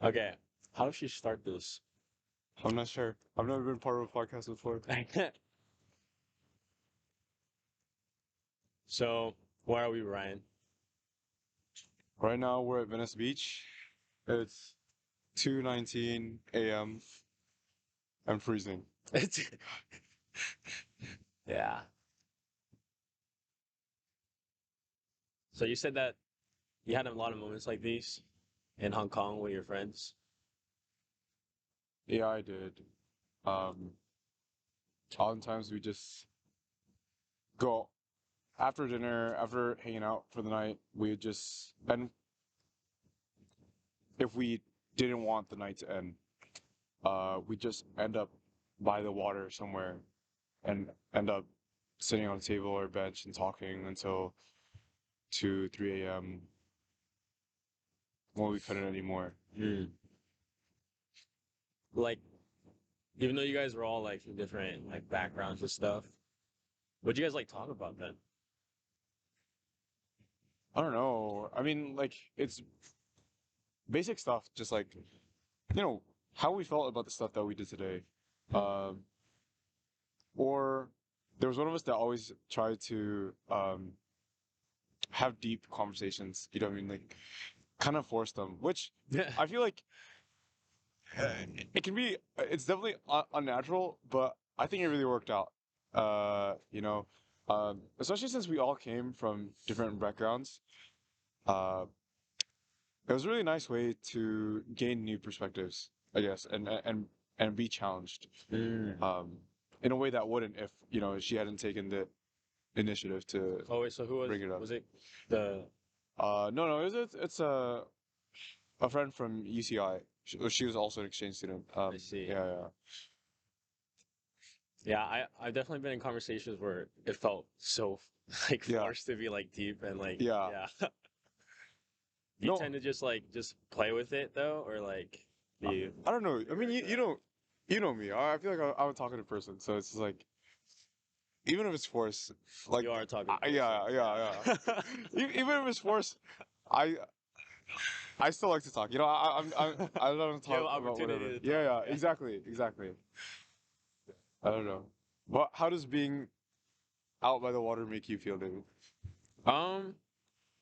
Okay, how should we start this? I'm not sure. I've never been part of a podcast before. So, where are we, Ryan? Right now we're at Venice Beach. It's 2:19 a.m. I'm freezing. It's yeah. So you said that you had a lot of moments like these in Hong Kong with your friends. Yeah, I did. Um, Oftentimes we just go after dinner, after hanging out for the night, we would just and if we didn't want the night to end, we just end up by the water somewhere and end up sitting on a table or bench and talking until 2, 3 a.m. when we couldn't anymore. Mm. Like, even though you guys were all like from different like backgrounds and stuff, what'd you guys like talk about then? I don't know. I mean, like it's basic stuff, just like how we felt about the stuff that we did today. Um, or there was one of us that always tried to have deep conversations. You know what I mean? Like kind of force them, which Yeah. I feel like it can be. It's definitely unnatural, but I think it really worked out. Especially since we all came from different backgrounds. Uh, it was a really nice way to gain new perspectives, I guess, and be challenged. Mm. In a way that wouldn't if she hadn't taken the initiative to Oh wait, so who bring it up. was it the No, no, it's a friend from UCI. She was also an exchange student. I see. Yeah, yeah. Yeah, I've definitely been in conversations where it felt so like Yeah, forced to be like deep and like yeah. yeah. Do you No, tend to just play with it though, or like do I, you I don't know. I mean, figure it you know me. I feel like I'm a talkative person, so it's just like even if it's forced, like You are a talkative person. yeah, yeah, Yeah. yeah. Even if it's forced, I I still like to talk. I don't You have talk about opportunity whatever. to Yeah, talk. yeah, Yeah. exactly, exactly. I don't know. But how does being out by the water make you feel, David? Um,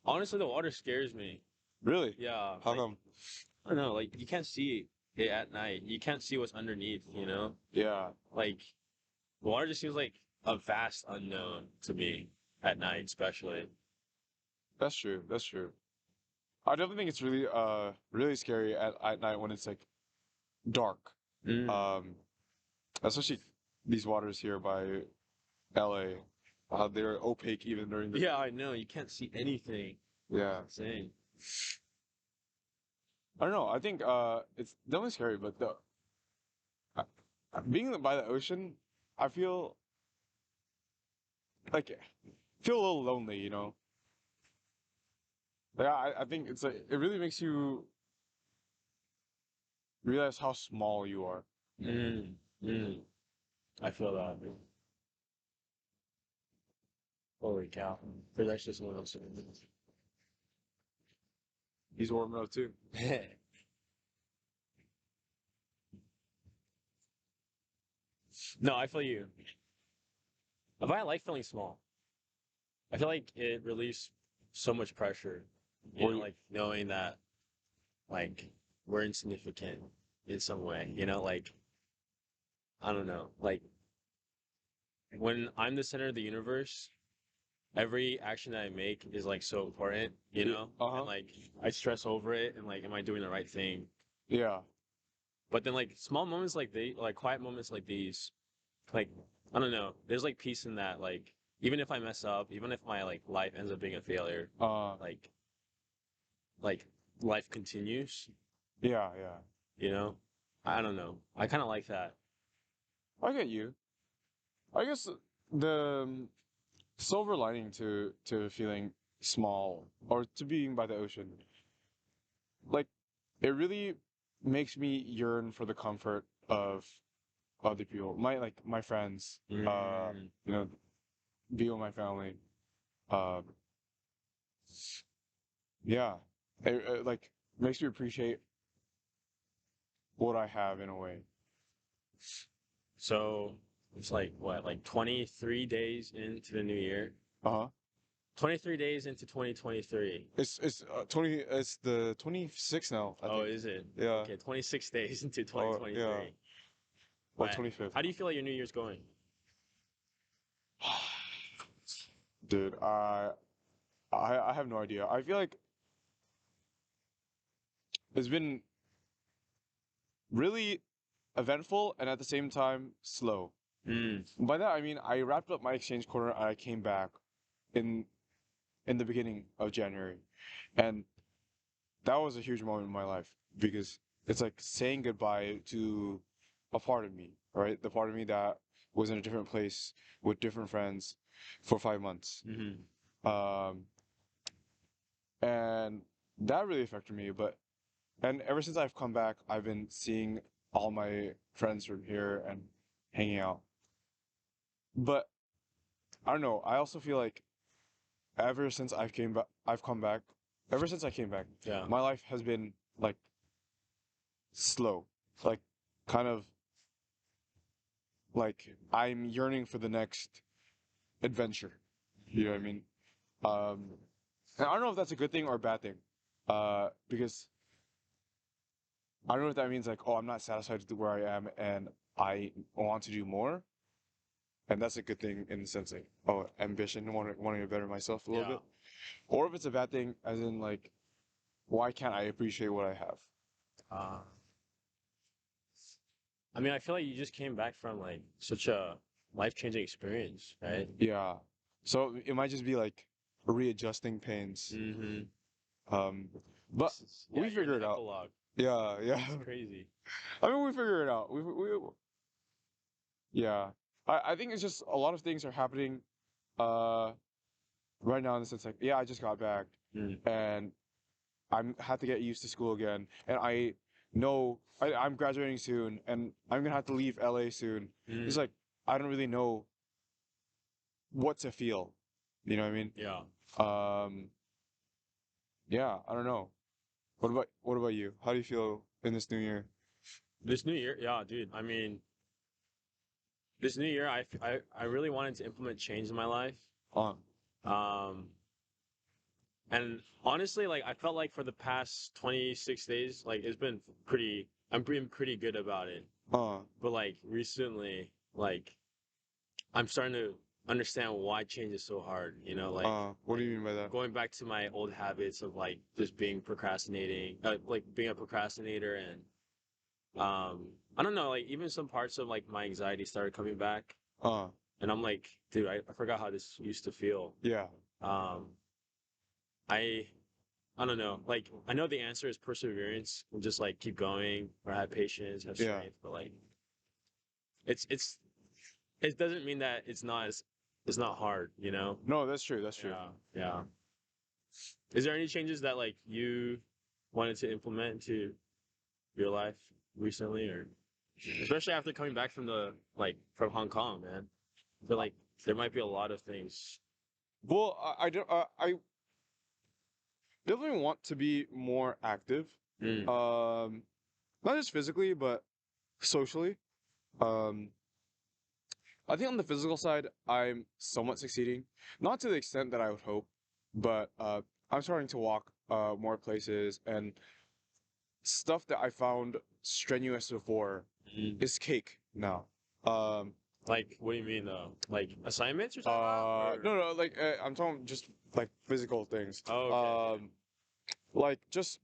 Honestly, the water scares me. Really? Yeah, How like come? I don't know, like you can't see it at night. You can't see what's underneath, you know? Yeah, Like water just seems like a vast unknown to me at night, especially. that's true. That's true. I definitely think it's really really scary at night when it's like dark. Mm. Um, Especially these waters here by LA. They're opaque even during the Yeah, day. I know. You can't see anything. It's Yeah. insane. I don't know. I think it's definitely scary, but uh, being by the ocean, I feel a little lonely, you know. Like I think it's like it really makes you realize how small you are. Mm. Mm. I feel that. Holy cow. There's actually someone else in He's warming up too. it. No, I feel you. But I like feeling small. I feel like it relieves so much pressure. You Or know, like knowing that like we're insignificant in some way. You know, like I don't know. Like when I'm the center of the universe, every action that I make is like so important, you know? And uh-huh. like I stress over it and like am I doing the right thing? Yeah. But then like small moments like like quiet moments like these, like I don't know, there's like peace in that. Like even if I mess up, even if my like life ends up being a failure, Uh like like life continues, yeah, yeah. you know? I don't know. I kind of like that. I get you. I guess the silver lining to feeling small or to being by the ocean, like it really makes me yearn for the comfort of other people, my friends, Mm. you know, be with my family. Uh, yeah, it like makes me appreciate what I have in a way. So it's like what, like 23 days into the new year? Uh-huh. 23 days into 2023. It's the 26th now, I Oh, think. is it? Yeah. Okay, 26 days into Or yeah. 2023. Or Right. 25th. How do you feel like your New Year's going? Dude, I have no idea. I feel like it's been really eventful and at the same time slow. Mm, By that I mean I wrapped up my exchange quarter and I came back in in the beginning of January. And that was a huge moment in my life because it's like saying goodbye to a part of me, right? The part of me that was in a different place with different friends for 5 months. hmm. Um, and that really affected me. And ever since I've come back, I've been seeing all my friends from here and hanging out. But I don't know. I also feel like ever since I've come back. Ever since I came back, Yeah. my life has been like slow, like kind of like I'm yearning for the next adventure. You know what I mean? Um, and I don't know if that's a good thing or a bad thing, because I don't know if that means like, oh, I'm not satisfied with where I am and I want to do more, and that's a good thing in the sense like, oh, ambition, wanting to better myself a little Yeah. bit, or if it's a bad thing, as in like, why can't I appreciate what I have? Uh, I mean, I feel like you just came back from like such a life-changing experience, right? Yeah. So it might just be like readjusting pains. Mm-hmm. Um, but Yeah, we you're in figure the it out. epilogue. Yeah, yeah. It's crazy. I mean, we figure it out. Yeah. I think it's just a lot of things are happening uh right now in the sense like, yeah, I just got back Mm. and I'm had to get used to school again. And I know I'm graduating soon and I'm gonna have to leave LA soon. It's Mm. like I don't really know what to feel. You know what I mean? Yeah. Um, yeah, I don't know. What about you? How do you feel in this new year? This new year, yeah, dude. I mean, this new year, I really wanted to implement change in my life. Uh, Um, and honestly, like I felt like for the past 26 days, like it's been I'm being pretty good about it. uh, But like recently, like I'm starting to understand why change is so hard, what do you mean by that? going back to my old habits of like just being procrastinating, like being a procrastinator and I don't know, like even some parts of like my anxiety started coming back Uh, and I'm like, dude, I forgot how this used to feel. yeah, Um, I I don't know. Like I know the answer is perseverance and just like keep going or have patience, have yeah. strength, but like it's it doesn't mean that it's not hard, you know? No, that's true. That's true. Yeah, yeah. Is there any changes that like you wanted to implement into your life recently or especially after coming back from the like from Hong Kong, man? I feel like there might be a lot of things. Well, I don't. I definitely want to be more active. Mm, Um, not just physically, but socially. Um, I think on the physical side, I'm somewhat succeeding. Not to the extent that I would hope, but I'm starting to walk more places and stuff that I found strenuous before mm. is cake now. Um, Like, what do you mean though? Like assignments you're talking about? Or no, no, like I'm talking just like physical things. oh, okay, okay. Like just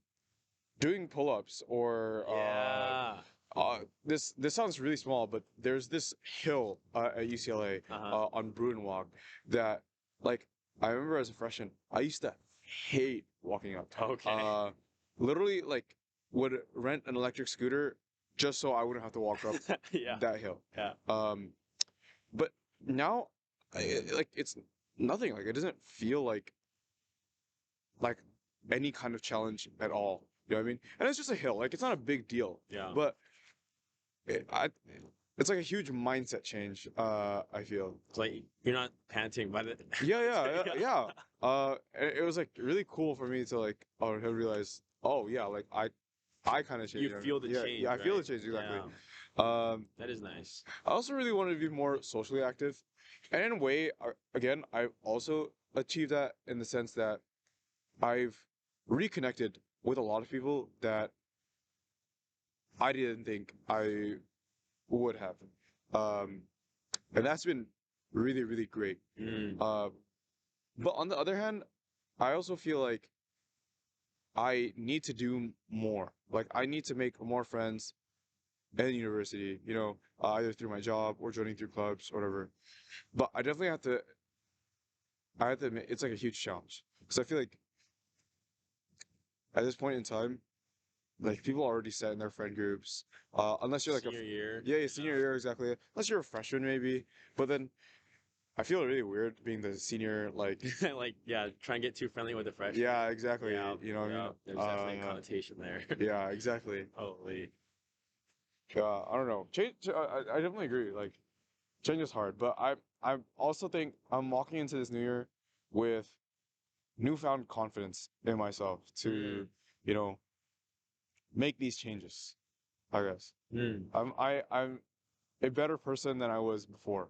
doing pull-ups or Yeah. this sounds really small, but there's this hill at UCLA Uh-huh. on Bruin Walk that like I remember as a freshman, I used to hate walking up. Okay. Literally like would rent an electric scooter just so I wouldn't have to walk up Yeah. that hill. Yeah. But now like it's nothing. Like it doesn't feel like any kind of challenge at all. You know what I mean? And it's just a hill. Like it's not a big deal. Yeah. But it, I, it's like a huge mindset change. I feel. It's like you're not panting by the Yeah. It was like really cool for me to like realize. Oh yeah, like I kind of change. You feel the Yeah, change, yeah, I feel the right? change exactly. Yeah, that is nice. I also really wanted to be more socially active, and in a way, again, I've also achieved that in the sense that I've reconnected with a lot of people that I didn't think I would have, um, and that's been really, really great. Mm, But on the other hand, I also feel like I need to do more. Like I need to make more friends in university, either through my job or joining through clubs or whatever. But I definitely have to. I have to admit, it's like a huge challenge because I feel like at this point in time, like people are already set in their friend groups. Unless you're like senior year. yeah, senior year exactly. Unless you're a freshman maybe. But then I feel really weird being the senior. Like Like, yeah, try and get too friendly with the freshmen. yeah, exactly. Yeah, You know what I yeah. mean? There's definitely a connotation there. Yeah, exactly. Holy. I don't know. Change. I definitely agree. Like change is hard, but I also think I'm walking into this new year with newfound confidence in myself Mm, to, you know, make these changes. I guess mm, I'm a better person than I was before.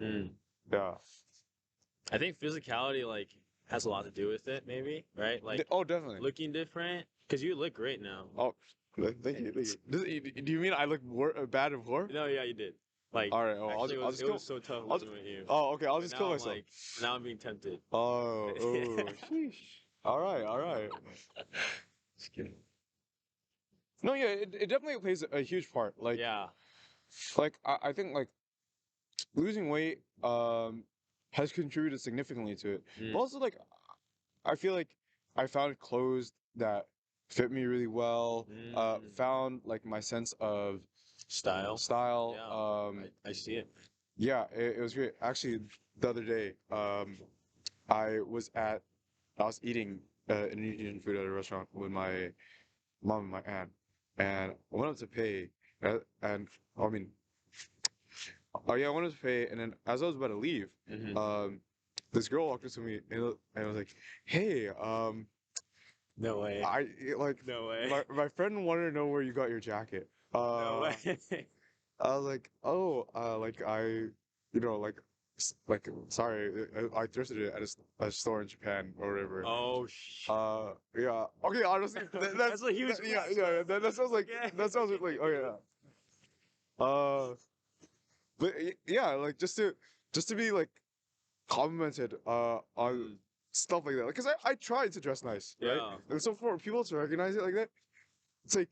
mm. Yeah. I think physicality like has a lot to do with it, maybe, right? Like Oh, definitely. looking different, because you look great now. Oh, thank you. Thank you. Do you mean I look bad before? No, yeah, you did. Like, All right. Well, actually, I'll just it kill. was so tough I'll, living with you. oh, okay. I'll But just kill now I'm myself. like, now I'm being tempted. Oh, sheesh. All right. All right. Just kidding. No, yeah, it definitely plays a huge part. Yeah. I think like losing weight has contributed significantly to it. But Mm, also like I feel like I found clothes that fit me really well. mm. Found like my sense of Style. style. Yeah, I see it. Yeah, it was great. Actually, the other day, I was at I was eating an Indian food at a restaurant with my mom and my aunt, and I went up to pay, and I mean, oh yeah, I wanted to pay, and then as I was about to leave, Hmm. this girl walked up to me and was like, "Hey, No way. I like No way. my friend wanted to know where you got your jacket." No way. I was like, "Oh, like like sorry, I thrifted it at a store in Japan or whatever." Oh, sh. Yeah. Okay, honestly, That's a huge yeah, flex, yeah, bro. that sounds like Yeah. oh yeah. But yeah, like just to be like complimented on Mm, stuff like that, because I tried to dress nice, right? yeah. And so for people to recognize it like that, it's like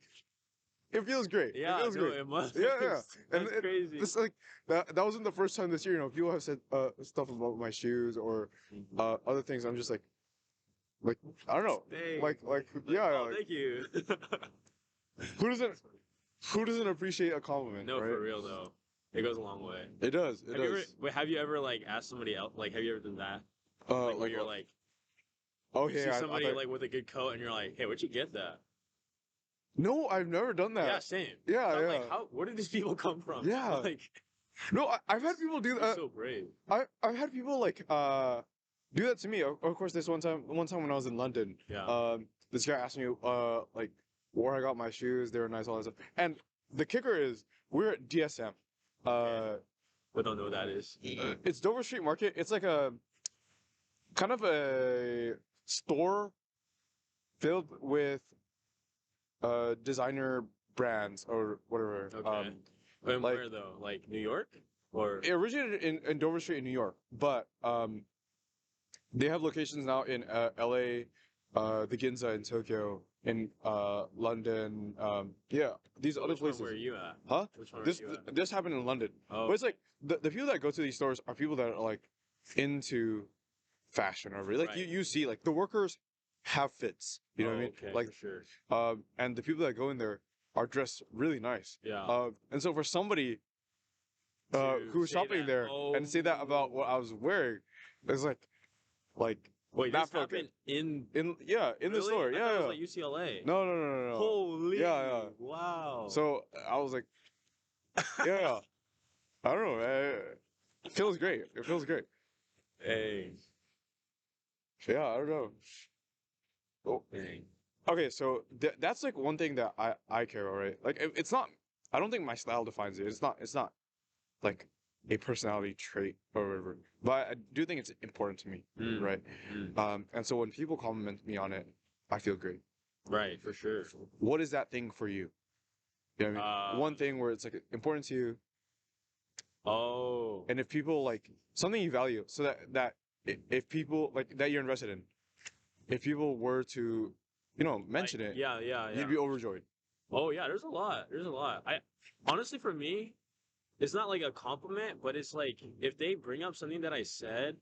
it feels great. It Yeah, feels no, great. it must. Yeah, yeah. And That's crazy. this like that wasn't the first time this year. People have said stuff about my shoes or Mhm. other things. I'm just like I don't know, Dang. like Like, yeah, yeah, oh, like thank you. who doesn't who doesn't appreciate a compliment, No, right? for real though. It goes a long way. It does. It does. Have you ever like asked somebody else, like, have you ever done that? Like where Like you're like, oh you see yeah, I somebody thought like with a good coat and you're like, hey, where'd you get that? no, I've never done Yeah, that. same. Yeah, 'Cause I'm yeah, like, where did these people come from? yeah. Like, No, I've had people do you're that. so brave. I've had people like do that to me. Of course, this one time when I was in London, Yeah. this guy asked me like where I got my shoes. They were nice, all that stuff. And the kicker is we're at DSM. Okay. Uh, But don't know what that is. it's Dover Street Market. It's like a kind of a store filled with designer brands or whatever. Okay. And Like where though? Like New York? Or it originated in Dover Street in New York, but they have locations now in LA, the Ginza in Tokyo, in London. Yeah, these other which one places. were you at? Huh? Which one were This you at? this happened in London, Oh, but it's like the people that go to these stores are people that are like into fashion or really like right. you see like the workers have fits. You know what I Oh, mean? okay, Like for sure. and the people that go in there are dressed really nice. Yeah. And so for somebody To who was say shopping that, there and say that about what I was wearing, it's like wait, that this felt happened good. in In the really? store. I Yeah, thought it was yeah. like UCLA. No, no, no, no, no. Holy. Yeah, yeah. Wow. So I was like, yeah, yeah. I don't know. It feels great. It feels great. Hey. Yeah, I don't know. Oh, Dang. okay, so that's like one thing that I care about, right? Like it's not. I don't think my style defines it. It's not like a personality trait or whatever. But I do think it's important to me, Mm, right? mm. And so when people compliment me on it, I feel great. Right, for sure. What is that thing for you? You know what I mean? Uh, One thing where it's like important to you, oh, and if people like something you value, so if people like that you're invested in, if people were to, like, mention it, yeah, yeah, you'd yeah. be overjoyed. Oh, yeah, there's a lot. There's a lot. Honestly, for me, it's not like a compliment, but it's like if they bring up something that I said,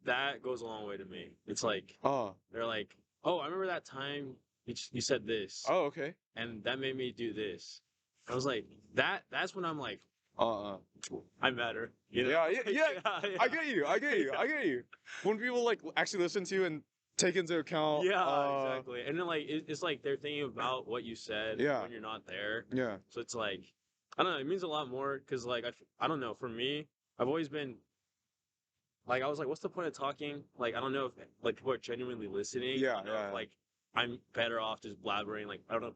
that goes a long way to me. It's like, Oh, they're like, oh, I remember that time you said this, oh, okay. and that made me do this. I was like, that's when I'm like, Uh, I matter, you know? yeah, yeah, Like, yeah. yeah, I yeah. get you. I get you. Yeah. I get you. When people like actually listen to you and take into account, Yeah, exactly. And then like it's like they're thinking about what you said yeah, when you're not there. yeah, So it's like I don't know. It means a lot more because like I don't know. For me, I've always been like I was like, what's the point of talking? Like I don't know if like people are genuinely listening. yeah, You know, yeah, like I'm better off just blabbering. Like I don't know.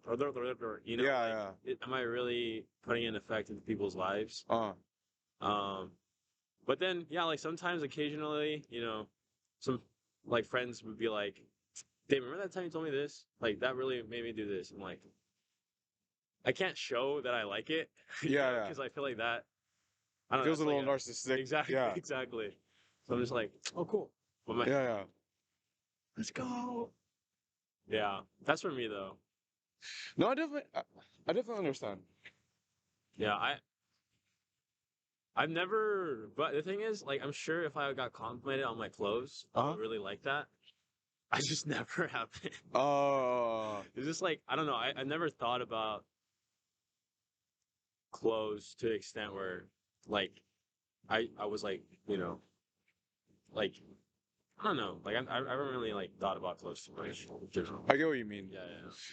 You know, yeah, like yeah. am I really putting an effect into people's lives? Uh, Um, but then yeah, like sometimes occasionally, some like friends would be like. Dave, remember that time you told me this? Like that really made me do this. I'm like, I can't show that I like it, yeah, yeah. because I feel like that. I don't know. Feels a That's like little a narcissistic. exactly, Yeah, exactly. So I'm just like, oh, cool. But yeah, yeah. let's go. Yeah, that's for me though. No, I definitely understand. Yeah, I've never. But the thing is, like, I'm sure if I got complimented on my clothes, I Uh would really like that. I just never have been. huh. It's just like I don't know. I never thought about clothes to the extent where, like, I was like, like I don't know. Like I haven't really like thought about clothes too much in general. I get what you mean. Yeah,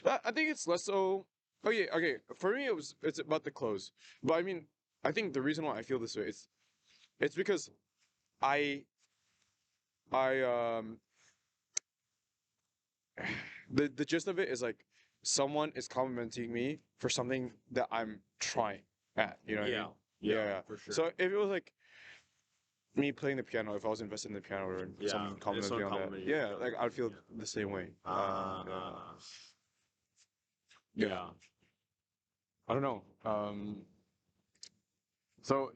yeah. I think it's less so. Oh yeah, okay. For me, it's about the clothes. But I mean, I think the reason why I feel this way is it's because I I the gist of it is like someone is complimenting me for something that I'm trying at. You know what I Yeah, mean? yeah, Yeah, yeah. for sure. So if it was like me playing the piano, if I was invested in the piano or Yeah, someone and complimented me someone on that, complimented you. yeah, Yeah, like I'd feel yeah. the same way. Yeah, yeah. Yeah. I don't know. So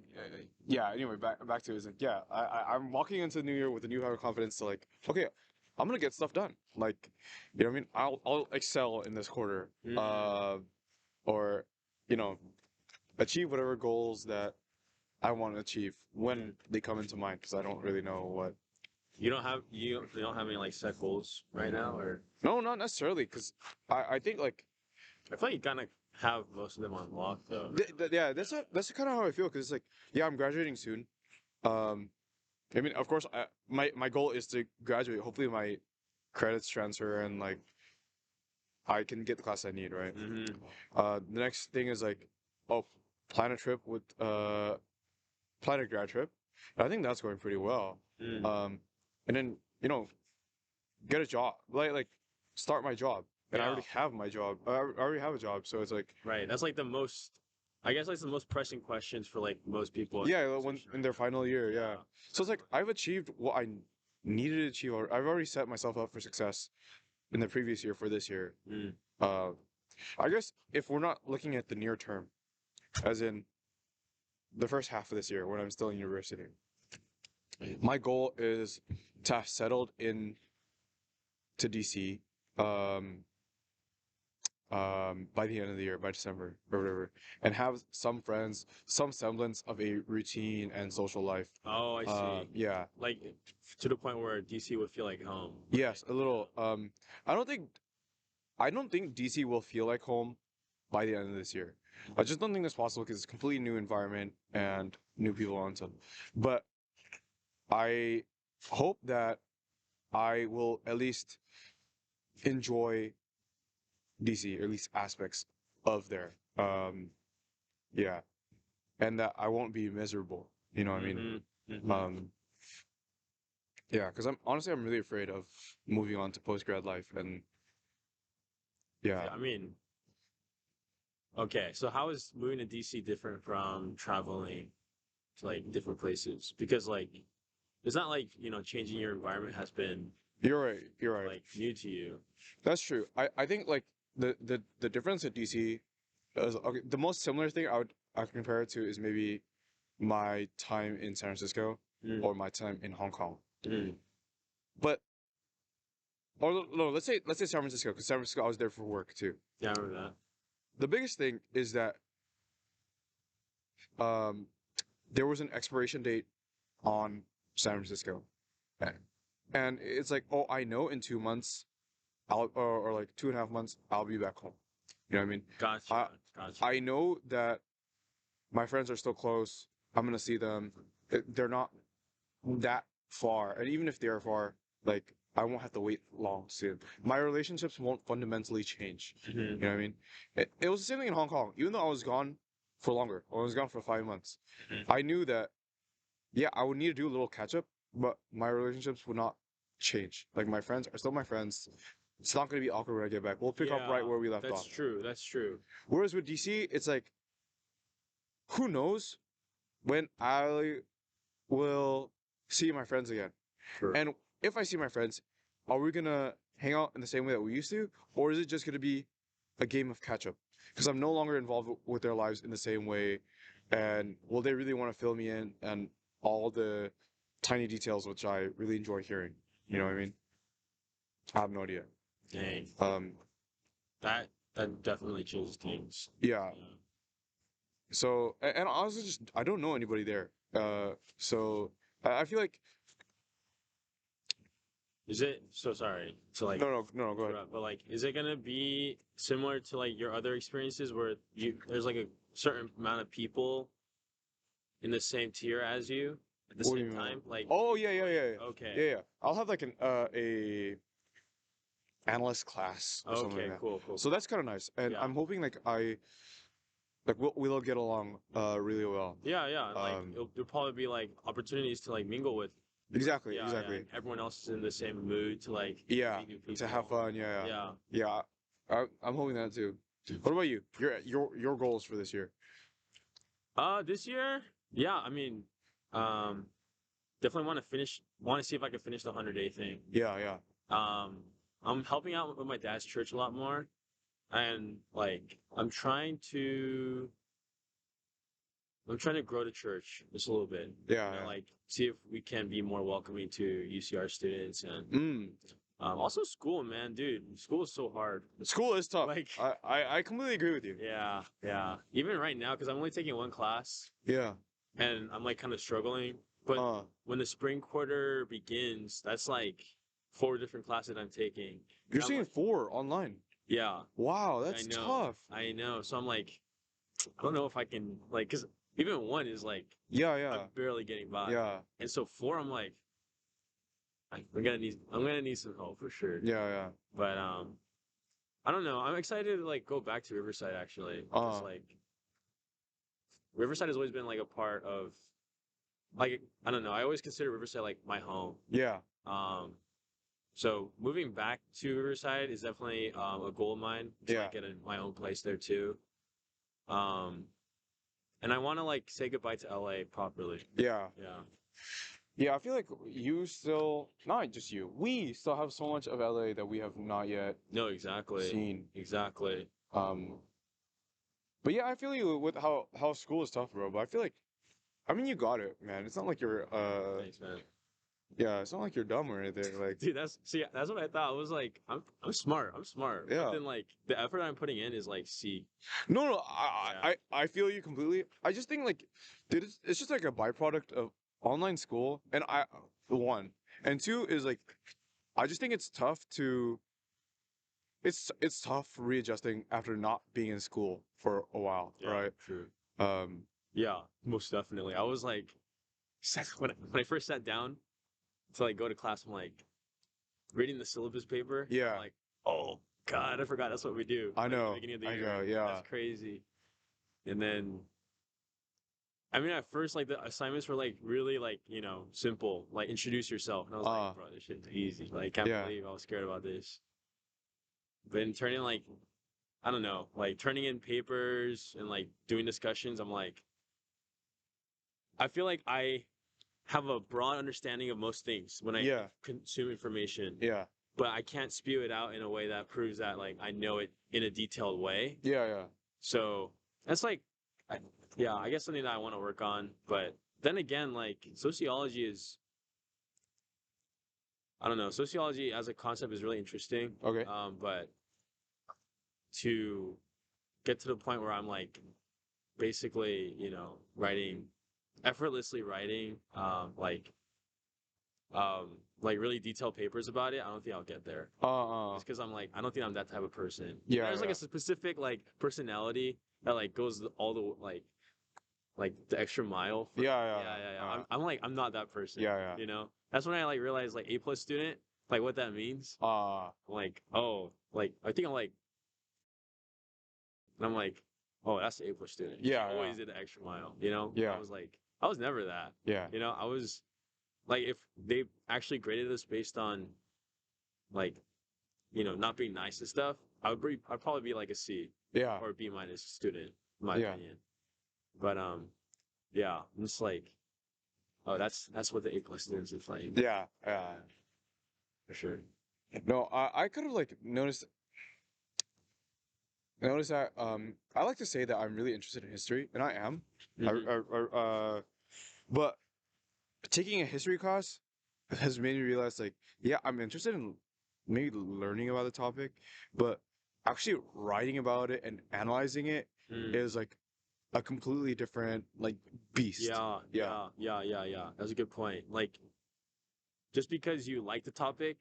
yeah. Anyway, back to it. Is like, yeah, I'm walking into the new year with a new higher confidence to like, okay, I'm gonna get stuff done. Like, you know what I mean? I'll excel in this quarter. Mm. Or you know, achieve whatever goals that I want to achieve when Mm. they come into mind because I don't really know what. You don't have any like set goals right now, or No, not necessarily because I think like I feel like you kind of have most of them on lock though. yeah, that's kind of how I feel because it's like yeah, I'm graduating soon. Um, I mean, of course, my goal is to graduate. Hopefully, my credits transfer and like I can get the class I need, right? Mm-hmm. The next thing is like, oh, plan a trip with plan a grad trip. I think that's going pretty well. Mm. Um, and then get a job, like start my job, and I Yeah. already have my job. I already have a job, so it's like Right. That's like the most. I guess like the most pressing questions for like most people in yeah, your when position in right their now. final year, yeah. Yeah. So it's like I've achieved what I needed to achieve. I've already set myself up for success in the previous year for this year. Mm. Uh, I guess if we're not looking at the near term, as in the first half of this year when I'm still in university, my goal is to have settled in to DC um, by the end of the year, by December or whatever, and have some friends, some semblance of a routine and social life. Oh, I see. Yeah, Like to the point where DC would feel like home. Right? yes, a little. I don't think I don't think DC will feel like home by the end of this year. I just don't think that's possible because it's a completely new environment and new people on stuff. But I hope that I will at least enjoy DC, or at least aspects of there. Yeah, and that I won't be miserable. You know what I mean? Mm-hmm. Mm-hmm. Um, Yeah, because I'm really afraid of moving on to post-grad life, and yeah. Yeah, I mean, okay, so how is moving to DC different from traveling to like different places? Because like it's not like, changing your environment has been You're right. You're right. like new to you. That's true. I think like the difference at DC is okay. The most similar thing I would compare it to is maybe my time in San Francisco Mm, or my time in Hong Kong. mm. But or no, let's say San Francisco, because San Francisco I was there for work too. Yeah, I remember The biggest thing is that um there was an expiration date on San Francisco. A- And it's like, oh, I know in 2 months or like 2.5 months I'll be back home. You know what I mean? that. Gotcha, I gotcha. I know that my friends are still close. I'm gonna see them. They're not that far, and even if they are far, like I won't have to wait long to see them. My relationships won't fundamentally change. You know what I mean? It was the same thing in Hong Kong. Even though I was gone for longer, I was gone for 5 months. Mhm. I knew that yeah, I would need to do a little catch up, but my relationships would not change. Like my friends are still my friends. It's not gonna be awkward when I get back. We'll pick up right Yeah, where we left that's off. true. That's true. Whereas with DC, it's like who knows when I will see my friends again. True. And if I see my friends, are we gonna hang out in the same way that we used to, or is it just gonna be a game of catch up? Because I'm no longer involved with their lives in the same way, and will they really want to fill me in and all the tiny details which I really enjoy hearing? You know what I mean? I have no idea. Dang. Um, That definitely changes things. yeah. Yeah. So and honestly, just I don't know anybody there. So I feel like Is it so sorry to like no, go ahead. interrupt, but like is it gonna be similar to like your other experiences where there's like a certain amount of people in the same tier as you at the What do same you mean? time? Like Oh yeah, yeah, yeah, yeah, okay. yeah, yeah. I'll have like an a analyst class or something like Okay, that. cool, cool, So cool. that's kind of nice, and Yeah. I'm hoping like we'll get along really well. Yeah, yeah. And like Um, there'll probably be like opportunities to like mingle with exactly, yeah, yeah, exactly. and everyone else is in the same mood to like Yeah, meet new to have people. fun. Yeah, Yeah. yeah, yeah. I'm hoping that too. What about you? Your goals for this year? This year, yeah, I mean, um, definitely want to see if I can finish the 100-day thing. Yeah, yeah, Um, I'm helping out with my dad's church a lot more, and like I'm trying to grow the church just a little bit. yeah, yeah. Like see if we can be more welcoming to UCR students and Mm. also school, man, dude. School is so hard. School is tough. Like, I completely agree with you. yeah, yeah. Even right now, because I'm only taking one class Yeah. and I'm like kind of struggling. But Uh, when the spring quarter begins, that's like 4 different classes I'm taking. you're And I'm seeing like, 4 online. yeah, Wow, I that's know, tough. I know. So I'm like, I don't know if I can like, because even one is like Yeah, yeah, I'm barely getting by, yeah, and so four, I'm like, I'm gonna need some help for sure. yeah, yeah. But I don't know. I'm excited to like go back to Riverside actually, because Uh, like Riverside has always been like a part of like I don't know. I always consider Riverside like my home. yeah, Um, so moving back to Riverside is definitely a goal of mine to yeah, like get my own place there too. Um, and I want to like say goodbye to LA properly. yeah. Yeah. Yeah, I feel like you still, not just you, we still have so much of LA that we have not yet No, exactly. seen. Exactly. Um, but yeah, I feel you with how school is tough, bro. But I feel like, I mean, you got it, man. It's not like you're Thanks, man. yeah, it's not like you're dumb or anything. Like, Dude, that's what I thought. I was like, I'm smart. I'm smart. But yeah. then like the effort I'm putting in is like C. No, no, Yeah. I feel you completely. I just think like, dude, it's just like a byproduct of online school, and one and two is like, I just think it's tough to, it's tough readjusting after not being in school for a while, Yeah, right? true. Um, Yeah, most definitely. I was like, when I first sat down to like go to class, I'm like reading the syllabus paper. I'm yeah, like, oh God, I forgot that's what we do. I Like at the know, beginning of the I year. know, yeah, That's crazy. And then I mean, at first, like the assignments were like really like, simple, like introduce yourself. And I was like, Uh, bro, this shit's easy. Like, I can't yeah, believe I was scared about this. But in turning like, I don't know, like turning in papers and like doing discussions, I'm like, I feel like I have a broad understanding of most things when I yeah, consume information, yeah, but I can't spew it out in a way that proves that like I know it in a detailed way. yeah, yeah, So that's like, I, yeah, I guess something that I want to work on. But then again, like sociology is, I don't know, sociology as a concept is really interesting. okay. But to get to the point where I'm like basically, writing, effortlessly writing, like really detailed papers about it, I don't think I'll get there. It's because I'm like, I don't think I'm that type of person. Yeah, There's like yeah, a specific like personality that like goes all the like the extra mile for yeah, yeah, yeah, yeah, yeah. I'm like I'm not that person. yeah, yeah. That's when I like realized like A plus student, like what that means. I'm like, oh, like I think I'm like and I'm like, oh, that's the A plus student. She Yeah, yeah, always did the extra mile, yeah, I was like, I was never that. yeah, I was like if they actually graded us based on like, not being nice and stuff, I'd probably be like a C yeah, or a B minus student, in my yeah, opinion. But yeah, I'm just like, oh, that's what the A plus students is like yeah, yeah. for sure. No, I could have like noticed that I like to say that I'm really interested in history, and I am. Hmm. But taking a history class has made me realize like, yeah, I'm interested in maybe learning about the topic, but actually writing about it and analyzing it Mm. is like a completely different like beast. Yeah, Yeah. yeah, yeah, yeah, yeah. That's a good point. Like, just because you like the topic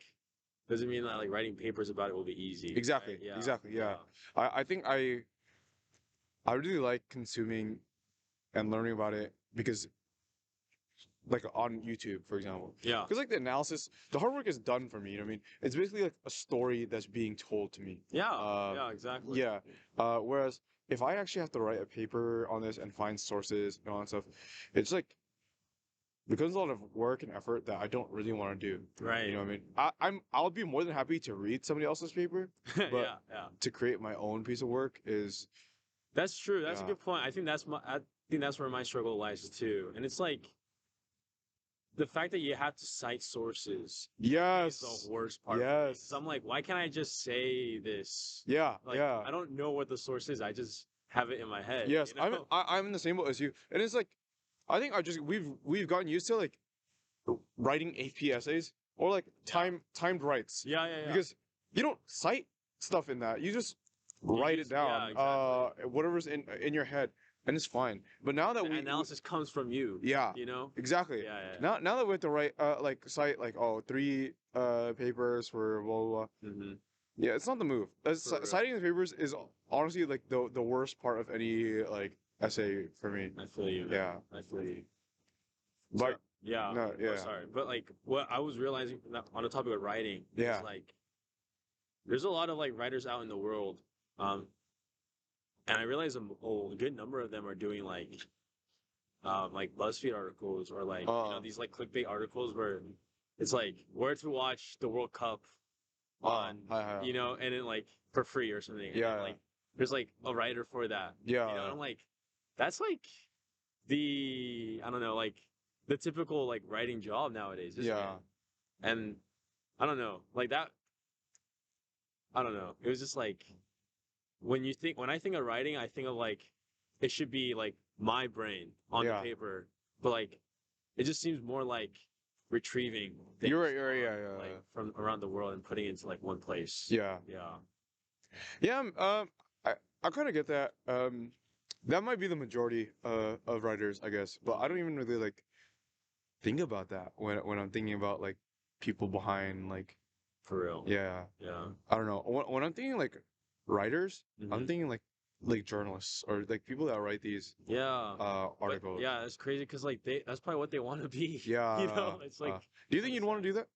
doesn't mean that like writing papers about it will be easy, right? Exactly. Yeah, Exactly. Yeah. yeah. I think I really like consuming and learning about it because like on YouTube, for example. Yeah. Because like the analysis, the hard work is done for me. You know what I mean? It's basically like a story that's being told to me. Yeah. Uh, Yeah, exactly. yeah. Whereas if I actually have to write a paper on this and find sources and all that stuff, it's like becomes a lot of work and effort that I don't really want to do. You know Right. what I mean? I'll be more than happy to read somebody else's paper, but Yeah, yeah. to create my own piece of work is That's true. That's a yeah. good point. I think that's where my struggle lies too. And it's like the fact that you have to cite sources is the Yes. worst part for me. Because Yes. I'm like, why can't I just say this? Yeah. Like, Yeah. I don't know what the source is. I just have it in my head, Yes, I'm in the same boat as you, and it's like I think I just we've gotten used to like writing AP essays or like Yeah. timed writes Yeah, yeah, yeah. because you don't cite stuff in that. You just You write it just, yeah, down, exactly. whatever's in your head, and it's fine. But now that The analysis comes from you, yeah, you know? exactly. Yeah, yeah, Now that we have to write like cite like oh three papers for blah blah blah. yeah. Hmm. Yeah, it's not the move. For real. Citing the papers is honestly like the worst part of any like essay for me. I feel you, man. Yeah. I feel you. So, But yeah. no, Oh, yeah, sorry. But like, what I was realizing on the topic of writing is yeah, like, there's a lot of like writers out in the world. Um, and I realize a good number of them are doing like BuzzFeed articles or like, uh, these like clickbait articles where it's like where to watch the World Cup on, and then like for free or something. And then yeah, like there's like a writer for that. yeah, And I'm like, that's like I don't know, like the typical like writing job nowadays, isn't it? yeah, And I don't know, like that, I don't know. It was just like when I think of writing, I think of like it should be like my brain on the yeah. paper, but like it just seems more like retrieving You're things right, you're right, yeah, like from around the world and putting it into like one place. yeah, Yeah. yeah. I kind of get that. That might be the majority of writers, I guess, but I don't even really like think about that when I'm thinking about like people behind like For real. yeah. Yeah. I don't know. When I'm thinking like writers, I'm Hmm. thinking like journalists or like people that write these Yeah. But articles. yeah, it's crazy because like that's probably what they want to be. Yeah. It's like Do you think kind of you'd want sad. to do that?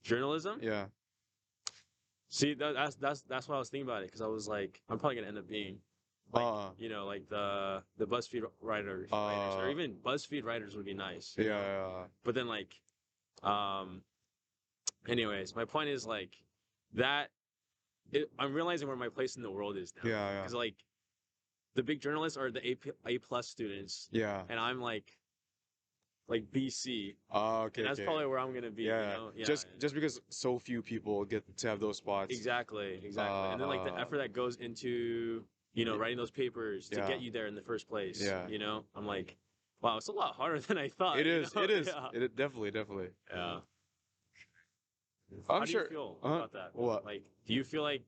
Journalism? Yeah. See, that's why I was thinking about it because I was like, I'm probably gonna end up being Like, Uh, like the BuzzFeed writers, or uh, even BuzzFeed writers would be nice, yeah, yeah, But then like, um, anyways, my point is like that. I'm realizing where my place in the world is now, yeah, yeah, because like the big journalists are the A plus students, yeah. and I'm like BC, Okay, and that's okay. probably where I'm gonna be. Yeah, yeah. Yeah. Just because so few people get to have those spots. Exactly. And then like the effort that goes into, y- writing those papers to yeah, get you there in the first place, yeah. I'm like, wow, it's a lot harder than I It thought, is, it is. Yeah. It definitely, definitely. Yeah. How I'm do you sure. feel Uh-huh. about that? What? Like, do you feel like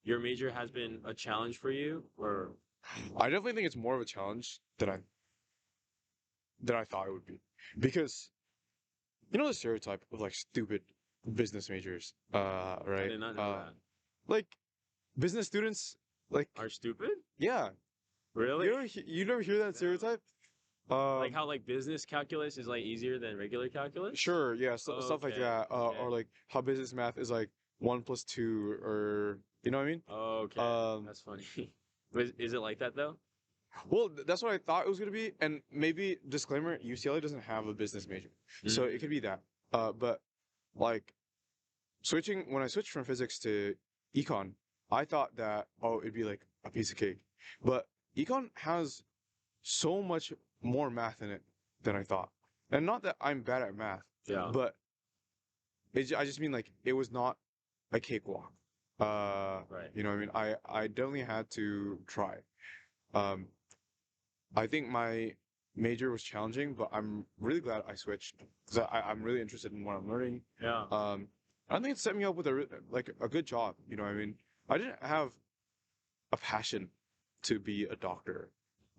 your major has been a challenge for you or I definitely think it's more of a challenge than I thought it would be, because you know the stereotype of like stupid business majors, I right? did not know that. Like business students, like Are stupid? yeah, Really? you never hear that Damn. stereotype? Like Um, how like business calculus is like easier than regular calculus? sure, yeah, stuff like Okay, that, okay. or like how business math is like 1 plus 2, or you know what I mean? Okay, Um, that's funny. But is it like that though? well, that's what I thought it was gonna be, and maybe disclaimer: UCLA doesn't have a business major, so it could Mm. be that. But like switching when I switched from physics to econ, I thought that it'd be like a piece of cake, but econ has so much more math in it than I thought, and not that I'm bad at math, Yeah. but I just mean like it was not a cakewalk. Right. You know what I mean? I definitely had to try. Um, I think my major was challenging, but I'm really glad I switched because I'm really interested in what I'm learning. Yeah. I think it set me up with like a good job. You know what I mean? I didn't have a passion to be a doctor.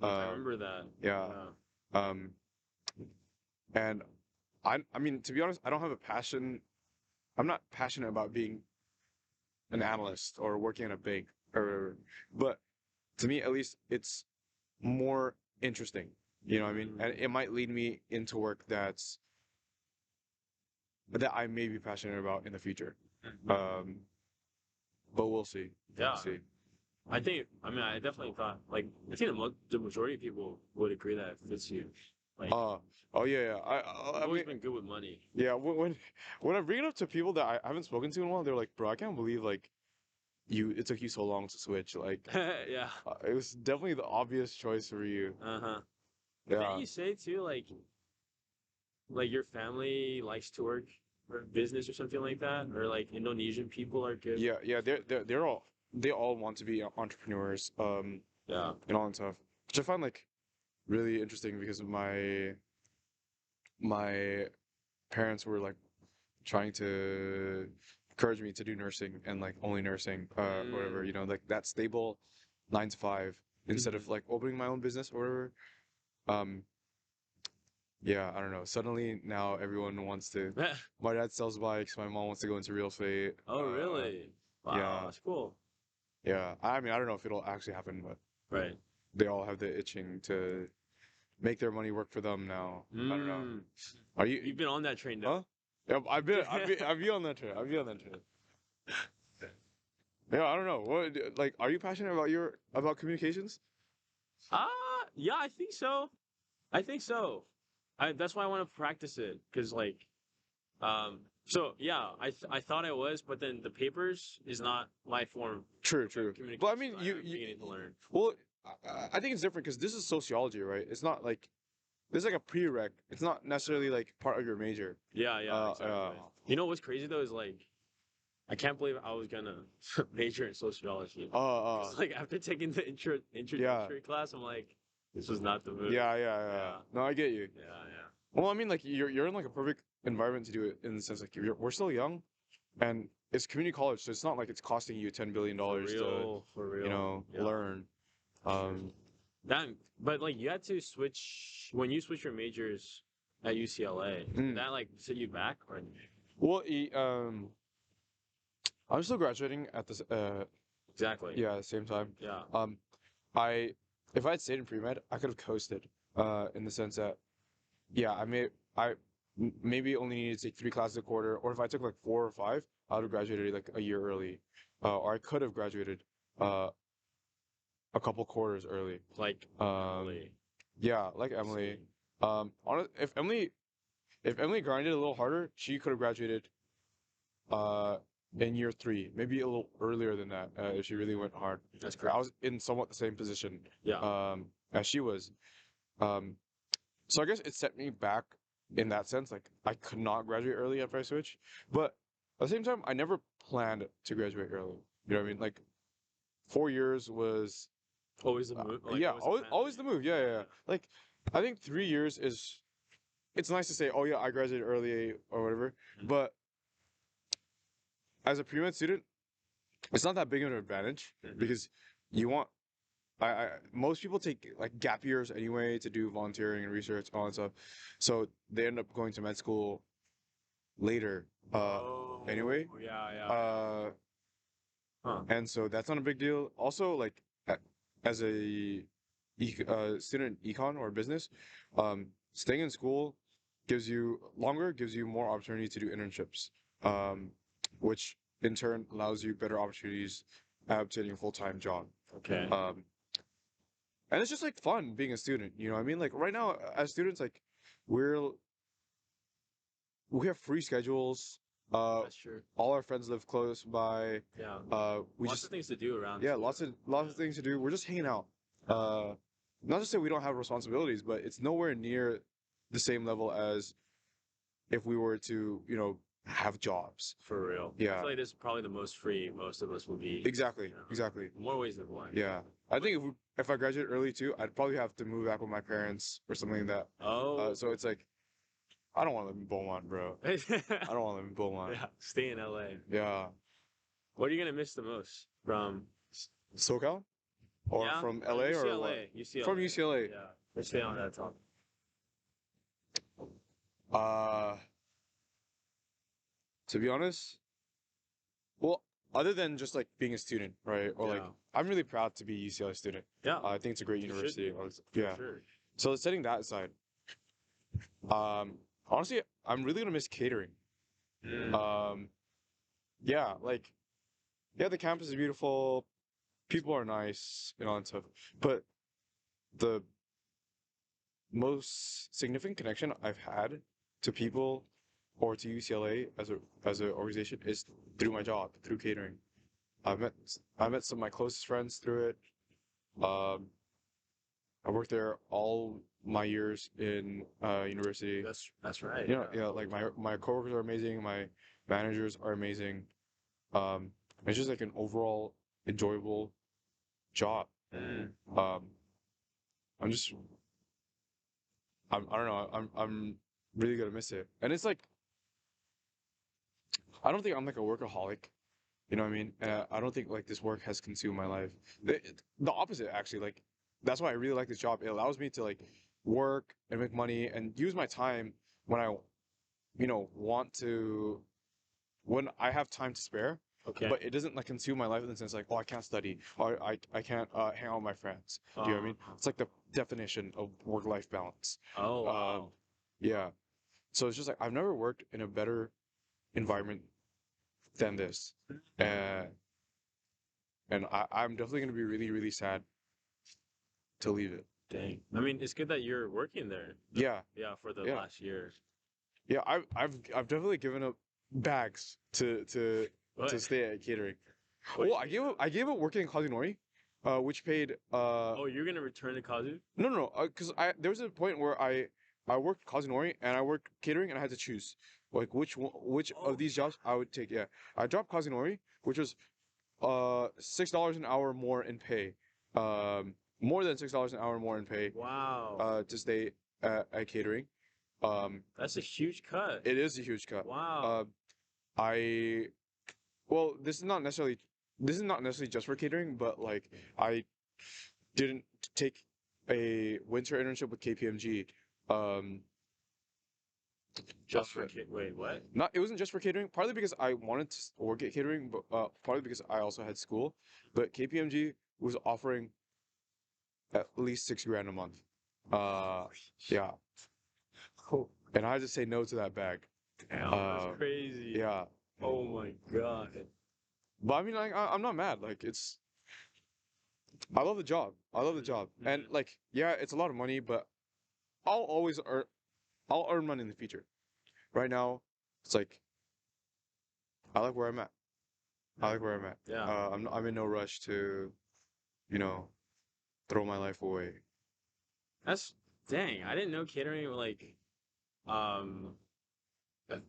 I Um, remember that. yeah. Yeah. Um, and I mean, to be honest, I don't have a passion. I'm not passionate about being an analyst or working in a bank, but to me, at least, it's more interesting. You know what I mean? And it might lead me into work that I may be passionate about in the future. Um, but we'll see. We'll Yeah. see. I definitely thought, like, I think the majority of people would agree that it fits you. Like, Uh, oh yeah, yeah. you've I always mean, been good with money. yeah. When I bring it up to people that I haven't spoken to in a while, they're like, "Bro, I can't believe like it took you so long to switch." Like, Yeah. it was definitely the obvious choice for you. Uh-huh. But didn't Yeah, you say too, like your family likes to work for business or something like that? Or like Indonesian people are good. yeah, yeah. They all want to be entrepreneurs. Yeah. And all that stuff, which I find like really interesting because my parents were like trying to encourage me to do nursing and like only nursing, or whatever, Mm. like that stable 9 to 5 instead of like opening my own business or whatever. Um, yeah, I don't know. Suddenly now everyone wants to. My dad sells bikes. My mom wants to go into real estate. Oh, really? Wow, Yeah, that's cool. yeah. I mean, I don't know if it'll actually happen, but Right. they all have the itching to make their money work for them now. I don't know. Mm. Are you? You've been on that train Huh? though. Yeah, I've been on that train. I've been on that train. Yeah, I don't know. Like, are you passionate about communications? Ah, yeah, I think so. I think so. That's why I want to practice it because so yeah, I thought I was, but then the papers is not my form True, of like true. But I communication. mean, I'm beginning to learn. well, I think it's different because this is sociology, right? It's not like this is like a prereq. It's not necessarily like part of your major. Yeah, Uh, exactly. You know what's crazy though is like I can't believe I was gonna major in sociology because like after taking the yeah, introductory class, I'm like, this was not the move. yeah. Yeah, No, I get you. yeah. Well, I mean, like you're in like a perfect environment to do it in the sense like we're still young, and it's community college, so it's not like it's costing you $10 billion to For real. Yeah. learn. True. That, but like you had to switch when you switch your majors at UCLA. Did Mm. that like set you back or? Well, I'm still graduating at this. Exactly. Yeah, same time. Yeah. Um, I if I had stayed in pre-med, I could have coasted. In the sense that, yeah, maybe only needed to take 3 classes a quarter, or if I took like 4 or 5, I would have graduated like a year early, or I could have graduated uh a couple quarters early. Like Um, Emily. yeah, like Emily. Same. If Emily grinded a little harder, she could have graduated uh in year three, maybe a little earlier than that, if she really went hard. That's I correct. was in somewhat the same position Yeah. as she was. Um, so I guess it set me back in that sense. Like I could not graduate early after I switched, but at the same time, I never planned to graduate early. You know what I mean? Like 4 years was Always the move. Like yeah, always the plan for always the you. move. Yeah, yeah, yeah. Like I think 3 years is it's nice to say, oh yeah, I graduated early or whatever, Mhm. but as a pre-med student, it's not that big of an advantage Mhm. because you want most people take like gap years anyway to do volunteering and research, all that stuff. So they end up going to med school later, Oh, anyway. yeah, yeah. Uh, Huh. and so that's not a big deal. Also, like as a student in econ or business, staying in school gives you more opportunity to do internships, um, which in turn allows you better opportunities at obtaining a full-time job. Okay. Um, and it's just like fun being a student, you know what I mean? Like right now as students, like we're we have free schedules. That's true. All our friends live close by. Yeah. We Lots just of things to do around yeah, too. lots of things to do. We're just hanging out. Uh, not to say we don't have responsibilities, but it's nowhere near the same level as if we were to, have jobs. For real. I Yeah, feel like this is probably the most free most of us will be. exactly, You know, exactly. in more ways than one. Yeah, I think if I graduate early too, I'd probably have to move back with my parents or something like that. Oh. So it's like I don't want to live in Beaumont, bro. I don't want to live in Beaumont. Yeah. Stay in LA. Yeah, What are you gonna miss the most from? SoCal or Yeah. from LA or what? UCLA. UCLA. From UCLA. Yeah. Let's stay on that topic. Uh, to be honest, well, other than just like being a student, right? Or like Yeah. I'm really proud to be a UCLA student. Yeah. I think it's a great You should university. be. Yeah. For sure. So setting that aside, honestly, I'm really gonna miss catering. Mm. Um, yeah, like yeah, the campus is beautiful, people are nice, and all that stuff. But the most significant connection I've had to people or to UCLA as an organization is through my job, through catering. I met I met some of my closest friends through it. Um, I worked there all my years in university. That's right. Yeah, like my coworkers are amazing, my managers are amazing. Um, it's just like an overall enjoyable job. Mm. Um, I'm just I don't know, I'm really gonna miss it. And it's like I don't think I'm like a workaholic. You know what I mean? I don't think like this work has consumed my life. The opposite, actually. Like that's why I really like this job. It allows me to like work and make money and use my time when I, want to, when I have time to spare. Okay. But it doesn't like consume my life in the sense like, oh, I can't study or I can't hang out with my friends. Do you know what I mean? It's like the definition of work-life balance. Oh Um, wow. yeah. So it's just like I've never worked in a better environment than this. Uh, and I'm definitely gonna be really, really sad to leave it. Dang. I mean, it's good that you're working there. Yeah, Yeah, for the yeah, last year. yeah. I've definitely given up bags to What? stay at catering. What? Well, I gave up working in Kazinori, which paid Oh, you're gonna return to Kazu? no, because I there was a point where I worked Kazinori and I worked catering and I had to choose like which Oh, of these jobs I would take. Yeah, I dropped Kazinori, which was $6 an hour more in pay, more than $6 an hour more in pay, wow. to stay at catering. That's a huge cut. It is a huge cut. Wow. I well, this is not necessarily just for catering, but like I didn't take a winter internship with KPMG. Um, Just for kid. Wait, what? not it wasn't just for catering. Partly because I wanted to work at catering, but partly because I also had school. But KPMG was offering at least 6 grand a month. Yeah, Oh, and I had to say no to that bag. damn, Uh, that's crazy. yeah, Oh my God. but I mean, like, I'm not mad. Like, I love the job. I love the job. And Mhm. like, yeah, it's a lot of money, but I'll always earn I'll earn money in the future. Right now, it's like I like where I'm at. I like where I'm at. Yeah. I'm in no rush to, you know, throw my life away. That's dang. I didn't know catering like um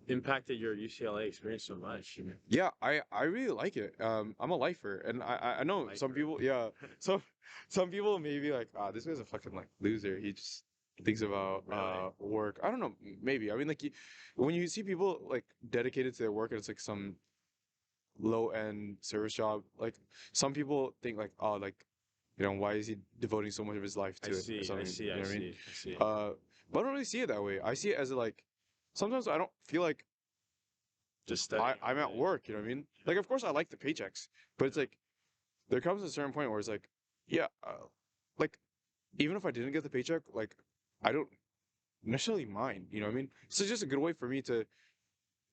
impacted your UCLA experience so much. Yeah, I really like it. I'm a lifer, and I know some Lifer. people. Yeah, some some people may be like, ah, this guy's a fucking like loser. He just thinks about Really? work. I don't know. Maybe. I mean, like, when you see people like dedicated to their work, and it's like some low end service job. Like some people think like, oh, like, why is he devoting so much of his life I to it or see. I something? see. You I know what I mean? see. I see. Uh, but I don't really see it that way. I see it as like sometimes I don't feel like Just studying I'm all at day. work. You know what I mean? Like, of course, I like the paychecks, but it's like there comes a certain point where it's like, yeah, like even if I didn't get the paycheck, like I don't necessarily mind. You know what I mean? It's just a good way for me to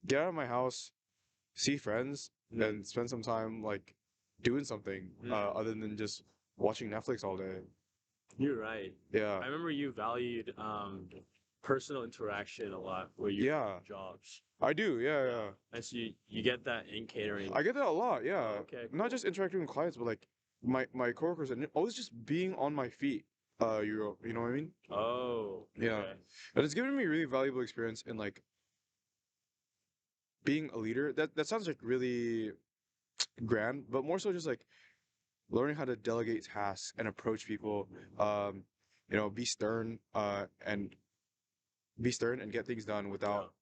get out of my house, see friends, Mm. and spend some time like doing something Mm. other than just watching Netflix all day. You're right. Yeah, I remember you valued personal interaction a lot where you yeah, jobs. I do. Yeah, Yeah. yeah. And so you get that in catering. I get that a lot. Oh, Yeah, okay, not cool. just interacting with clients, but like my coworkers and always just being on my feet. You know what I mean? Oh, Yeah, okay. and it's given me really valuable experience in like being a leader. That sounds like really grand, but more so just like learning how to delegate tasks and approach people. Um, be stern. And be stern and get things done Yeah. without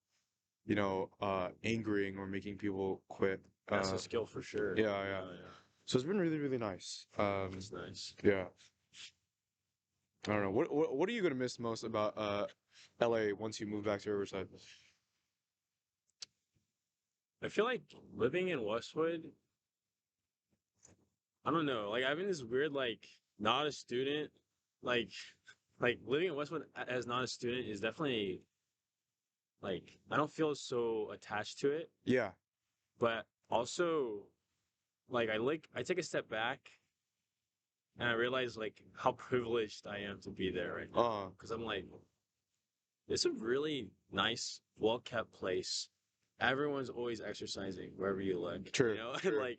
angering or making people quit. That's a skill for sure. Yeah, yeah. Yeah, yeah. So it's been really, really nice. That's nice. Yeah. I don't know. What are you gonna miss most about LA once you move back to Riverside? I feel like living in Westwood, I don't know. Like I've been this weird like not a student, like like living in Westwood as not a student is definitely like I don't feel so attached to it, Yeah. but also like I take a step back and I realize like how privileged I am to be there right now Uh, because I'm like it's a really nice, well-kept place. Everyone's always exercising wherever you look, you true, know? And true.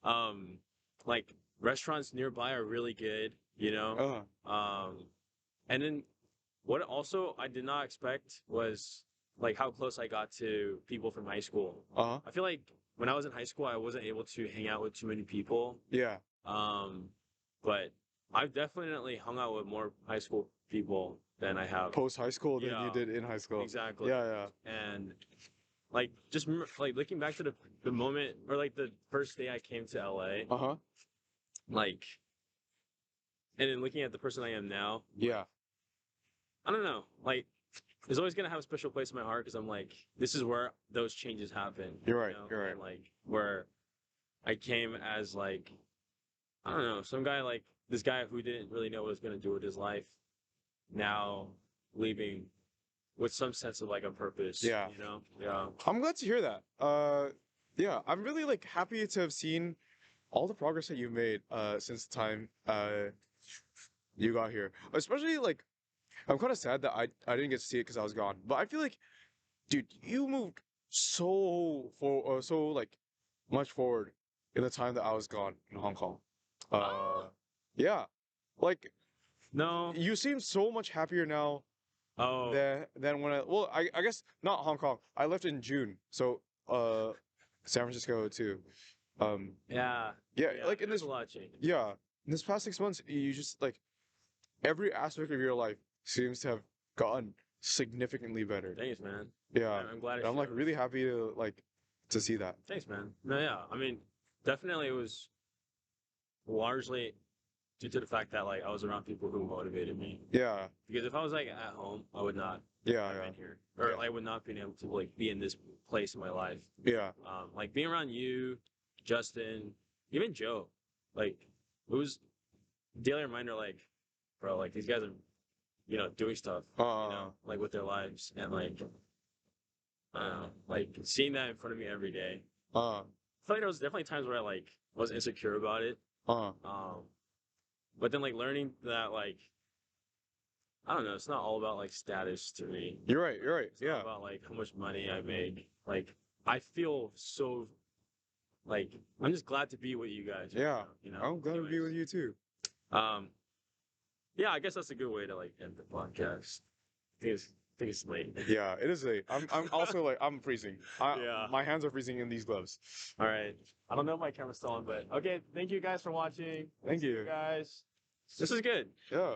um like restaurants nearby are really good, you know? Uh, Um and then what also I did not expect was like how close I got to people from high school. uh-huh. I feel like when I was in high school, I wasn't able to hang out with too many people. Yeah. Um, but I've definitely hung out with more high school people than I have. Post high school than you Yeah, did in high school. exactly. Yeah, yeah. And like like looking back to the moment or like the first day I came to LA, Uh-huh. like and then looking at the person I am now, Yeah. I don't know, like it's always gonna have a special place in my heart because I'm like, this is where those changes happen, You're you right. know, You're right. and like where I came as like I don't know, some guy like this guy who didn't really know what he was gonna do with his life, now leaving with some sense of like a purpose, Yeah. you know? Yeah. I'm glad to hear that. Yeah, I'm really like happy to have seen all the progress that you've made since the time you got here. Especially like I'm kind of sad that I didn't get to see it because I was gone. But I feel like, dude, you moved so like much forward in the time that I was gone in Hong Kong. Uh, Oh yeah, like no. you seem so much happier now Oh than when I guess not Hong Kong. I left in June, so San Francisco too. Um, yeah. yeah, Yeah. like There's a lot of change. yeah, in this past 6 months, you just like every aspect of your life seems to have gotten significantly better. Thanks, man. Yeah, I'm glad it and I'm like shows. really happy to see that. Thanks, man. No, yeah. I mean, definitely it was largely due to the fact that like I was around people who motivated me. Yeah, Because if I was like at home, I would not yeah, have yeah, been here, or I would not been able to like be in this place in my life. yeah. Like being around you, Justin, even Joe, like it was a daily reminder. Like, bro, like these guys are, doing stuff, Uh, like with their lives, and like, like seeing that in front of me every day. uh, I feel like there was definitely times where I like was insecure about it. uh, Um, But then like learning that like I don't know, it's not all about like status to me. You're right. You're right. It's not Yeah. about like how much money I make. Like I feel so like I'm just glad to be with you guys right Yeah. now, you know. I'm glad to be with Anyways, you too. um, yeah, I guess that's a good way to like end the podcast. I think it's late. Yeah, it is late. I'm also like I'm freezing. Yeah. My hands are freezing in these gloves. All right. I don't know if my camera's still on, but okay. Thank you guys for watching. Thank See you. guys. This is good. Yeah.